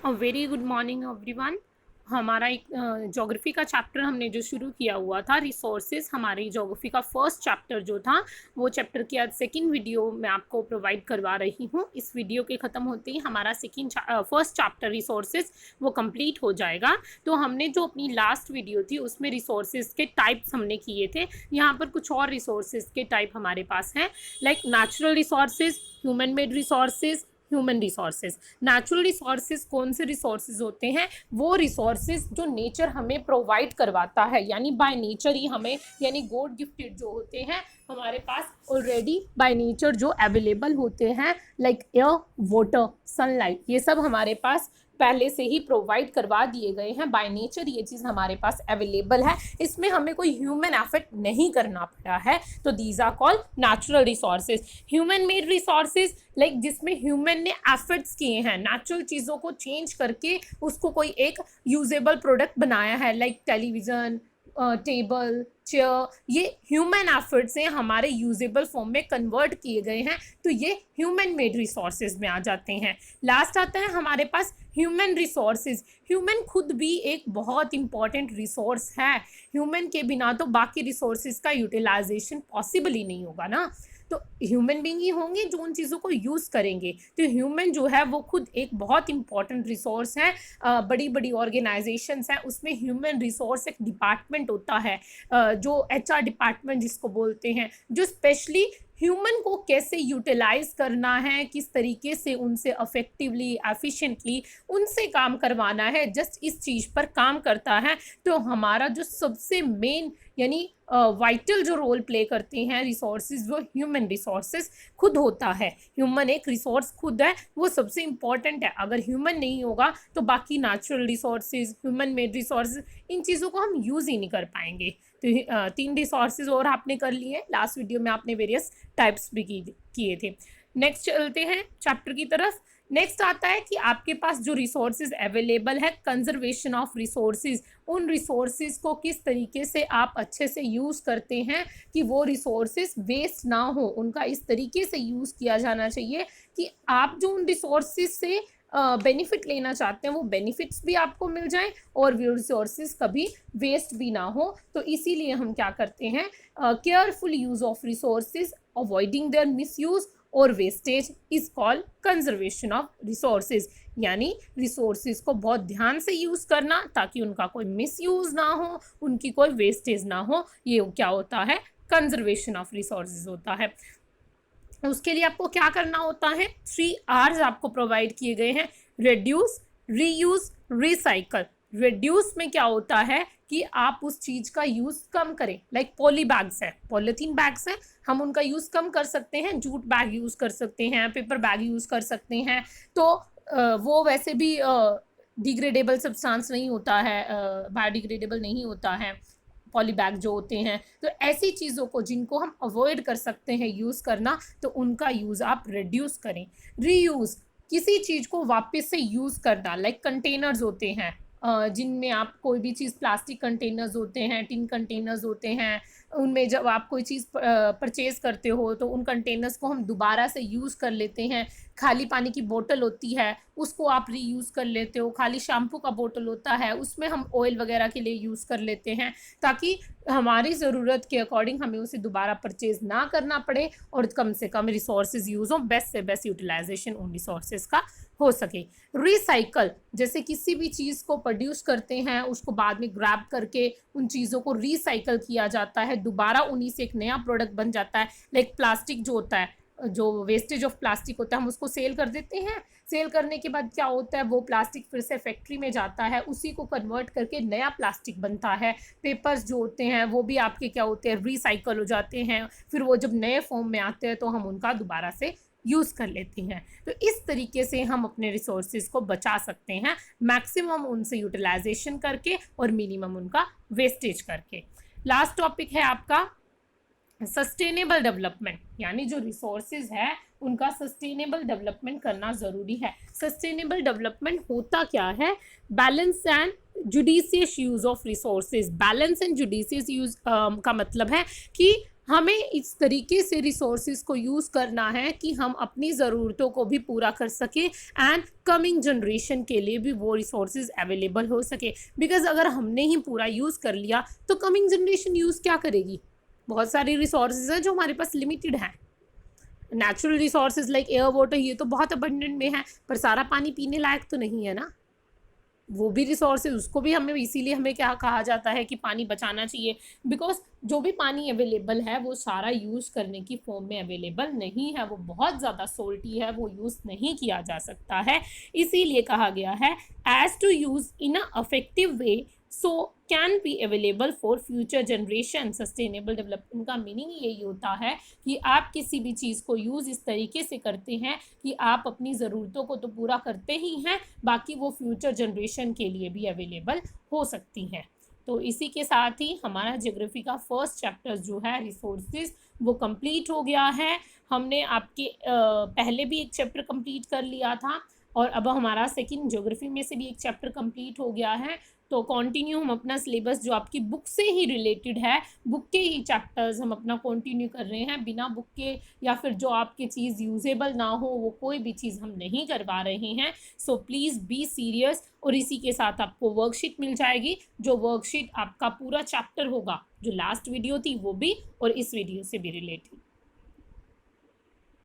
Very good morning everyone. हमारा एक geography का चैप्टर हमने जो शुरू किया हुआ था रिसोर्सेज, हमारी ज्योग्राफी का फर्स्ट चैप्टर जो था वो चैप्टर की आज सेकंड वीडियो मैं आपको प्रोवाइड करवा रही हूँ। इस वीडियो के ख़त्म होते ही हमारा फर्स्ट चैप्टर रिसोर्सेज वो कंप्लीट हो जाएगा। तो हमने जो अपनी लास्ट वीडियो थी उसमें रिसोर्सेज के टाइप्स हमने किए थे। यहाँ पर कुछ और रिसोर्सेज के टाइप हमारे पास हैं, like natural resources, human made resources, human resources. Natural resources कौन से रिसोर्सेज होते हैं? वो रिसोर्सेज जो नेचर हमें प्रोवाइड करवाता है, यानी बाय नेचर ही हमें, यानी गॉड गिफ्टेड जो होते हैं हमारे पास ऑलरेडी बाय नेचर जो अवेलेबल होते हैं, लाइक एयर, वाटर, सनलाइट, ये सब हमारे पास पहले से ही प्रोवाइड करवा दिए गए हैं। बाय नेचर ये चीज़ हमारे पास अवेलेबल है, इसमें हमें कोई ह्यूमन एफर्ट नहीं करना पड़ा है। तो these are called natural resources. Human made resources, like जिसमें ह्यूमन ने एफर्ट्स किए हैं, नेचुरल चीज़ों को चेंज करके उसको कोई एक यूजेबल प्रोडक्ट बनाया है, लाइक टेलीविज़न, टेबल, चेयर, ये ह्यूमन एफर्ट्स से हमारे यूजेबल फॉर्म में कन्वर्ट किए गए हैं, तो ये ह्यूमन मेड रिसोर्सेज में आ जाते हैं। लास्ट आता है हमारे पास ह्यूमन रिसोर्सेज। ह्यूमन खुद भी एक बहुत इंपॉर्टेंट रिसोर्स है। ह्यूमन के बिना तो बाकी रिसोर्सेज का यूटिलाइजेशन पॉसिबल ही नहीं होगा ना। तो ह्यूमन बींग ही होंगे जो उन चीज़ों को यूज़ करेंगे। तो ह्यूमन जो है वो खुद एक बहुत इंपॉर्टेंट रिसोर्स है। बड़ी बड़ी ऑर्गेनाइजेशंस हैं, उसमें ह्यूमन रिसोर्स एक डिपार्टमेंट होता है, जो एचआर डिपार्टमेंट जिसको बोलते हैं, जो स्पेशली ह्यूमन को कैसे यूटिलाइज करना है, किस तरीके से उनसे अफेक्टिवली, एफिशिएंटली उनसे काम करवाना है, जस्ट इस चीज़ पर काम करता है। तो हमारा जो सबसे मेन यानी वाइटल जो रोल प्ले करते हैं रिसोर्सेज, वो ह्यूमन रिसोर्सेज खुद होता है। ह्यूमन एक रिसोर्स खुद है, वो सबसे इम्पॉर्टेंट है। अगर ह्यूमन नहीं होगा तो बाकी natural resources, human made resources, इन चीज़ों को हम यूज़ ही नहीं कर पाएंगे। तो 3 रिसोर्सेज और आपने कर लिए, लास्ट वीडियो में आपने वेरियस टाइप्स भी किए थे। नेक्स्ट चलते हैं चैप्टर की तरफ। नेक्स्ट आता है कि आपके पास जो रिसोर्सेज अवेलेबल है, कंजर्वेशन ऑफ रिसोर्सेज, उन रिसोर्सेज को किस तरीके से आप अच्छे से यूज़ करते हैं कि वो रिसोर्सेज वेस्ट ना हो। उनका इस तरीके से यूज़ किया जाना चाहिए कि आप जो उन रिसोर्सेज से बेनिफिट लेना चाहते हैं वो बेनिफिट्स भी आपको मिल जाएं और रिसोर्सेज कभी वेस्ट भी ना हो। तो इसीलिए हम क्या करते हैं, careful use of resources, avoiding their misuse और wastage is called conservation of resources. यानी रिसोर्सेज को बहुत ध्यान से यूज़ करना ताकि उनका कोई मिसयूज़ ना हो, उनकी कोई वेस्टेज ना हो, ये क्या होता है, कंजर्वेशन ऑफ रिसोर्सेज होता है। उसके लिए आपको क्या करना होता है, 3 R's आपको प्रोवाइड किए गए हैं, रिड्यूस, रीयूज, रिसाइकल। रिड्यूस में क्या होता है कि आप उस चीज़ का यूज़ कम करें, लाइक पॉली बैग्स है, पॉलीथीन बैग्स हैं, हम उनका यूज़ कम कर सकते हैं, जूट बैग यूज़ कर सकते हैं, पेपर बैग यूज़ कर सकते हैं। तो वो वैसे भी डिग्रेडेबल सब्सटेंस नहीं होता है, बायोडिग्रेडेबल नहीं होता है पॉली बैग जो होते हैं। तो ऐसी चीज़ों को जिनको हम अवॉइड कर सकते हैं यूज़ करना, तो उनका यूज़ आप रिड्यूस करें। रीयूज़, किसी चीज़ को वापस से यूज़ करना, लाइक कंटेनर्स होते हैं, जिनमें आप कोई भी चीज़, प्लास्टिक कंटेनर्स होते हैं, टिन कंटेनर्स होते हैं, उनमें जब आप कोई चीज़ परचेज़ करते हो तो उन कंटेनर्स को हम दोबारा से यूज़ कर लेते हैं। खाली पानी की बोतल होती है, उसको आप रीयूज़ कर लेते हो। खाली शैम्पू का बोतल होता है, उसमें हम ऑयल वगैरह के लिए यूज़ कर लेते हैं, ताकि हमारी ज़रूरत के अकॉर्डिंग हमें उसे दोबारा परचेज़ ना करना पड़े और कम से कम रिसोर्सेज यूज़ हो, बेस्ट से बेस्ट यूटिलाइजेशन उन रिसोर्सेज का हो सके। रिसाइकल, जैसे किसी भी चीज़ को प्रोड्यूस करते हैं, उसको बाद में ग्रैब करके उन चीज़ों को रिसाइकल किया जाता है, दोबारा उन्हीं से एक नया प्रोडक्ट बन जाता है। लाइक प्लास्टिक जो होता है, जो वेस्टेज ऑफ प्लास्टिक होता है, हम उसको सेल कर देते हैं। सेल करने के बाद क्या होता है, वो प्लास्टिक फिर से फैक्ट्री में जाता है, उसी को कन्वर्ट करके नया प्लास्टिक बनता है। पेपर्स जो होते हैं वो भी आपके क्या होते हैं, रिसाइकल हो जाते हैं। फिर वो जब नए फॉर्म में आते हैं तो हम उनका दोबारा से यूज़ कर लेते हैं। तो इस तरीके से हम अपने रिसोर्सेज को बचा सकते हैं, मैक्सिमम उनसे यूटिलाइजेशन करके और मिनिमम उनका वेस्टेज करके। लास्ट टॉपिक है आपका सस्टेनेबल डेवलपमेंट, यानी जो रिसोर्सेज है उनका सस्टेनेबल डेवलपमेंट करना ज़रूरी है। सस्टेनेबल डेवलपमेंट होता क्या है, balance and judicious use of resources. Balance and judicious use का मतलब है कि हमें इस तरीके से रिसोर्सेज को यूज़ करना है कि हम अपनी ज़रूरतों को भी पूरा कर सकें एंड कमिंग जनरेशन के लिए भी वो रिसोर्सेज अवेलेबल हो सके। बिकॉज अगर हमने ही पूरा यूज़ कर लिया तो कमिंग जनरेशन यूज़ क्या करेगी? बहुत सारी रिसोर्सेज हैं जो हमारे पास लिमिटेड हैं। Natural resources like air water ये तो बहुत अबंडेंट में है, पर सारा पानी पीने लायक तो नहीं है ना। वो भी रिसोर्सेज, उसको भी हमें, इसीलिए हमें क्या कहा जाता है कि पानी बचाना चाहिए। बिकॉज जो भी पानी अवेलेबल है वो सारा यूज़ करने की फॉर्म में अवेलेबल नहीं है, वो बहुत ज़्यादा सोल्टी है, वो यूज़ नहीं किया जा सकता है। इसीलिए कहा गया है as to use in a effective way so can be available for future generation. Sustainable development का मीनिंग यही होता है कि आप किसी भी चीज़ को यूज़ इस तरीके से करते हैं कि आप अपनी ज़रूरतों को तो पूरा करते ही हैं, बाकी वो फ्यूचर जनरेशन के लिए भी अवेलेबल हो सकती हैं। तो इसी के साथ ही हमारा ज्योग्राफी का फर्स्ट चैप्टर जो है रिसोर्सेज वो कंप्लीट हो गया है। हमने आपके पहले भी एक चैप्टर कंप्लीट कर लिया था और अब हमारा सेकंड ज्योग्राफी में से भी एक चैप्टर कंप्लीट हो गया है। तो कंटिन्यू हम अपना सिलेबस जो आपकी बुक से ही रिलेटेड है, बुक के ही चैप्टर्स हम अपना कंटिन्यू कर रहे हैं। बिना बुक के या फिर जो आपकी चीज़ यूजेबल ना हो वो कोई भी चीज़ हम नहीं करवा रहे हैं। So please be serious. और इसी के साथ आपको वर्कशीट मिल जाएगी, जो वर्कशीट आपका पूरा चैप्टर होगा, जो लास्ट वीडियो थी वो भी और इस वीडियो से भी रिलेटेड।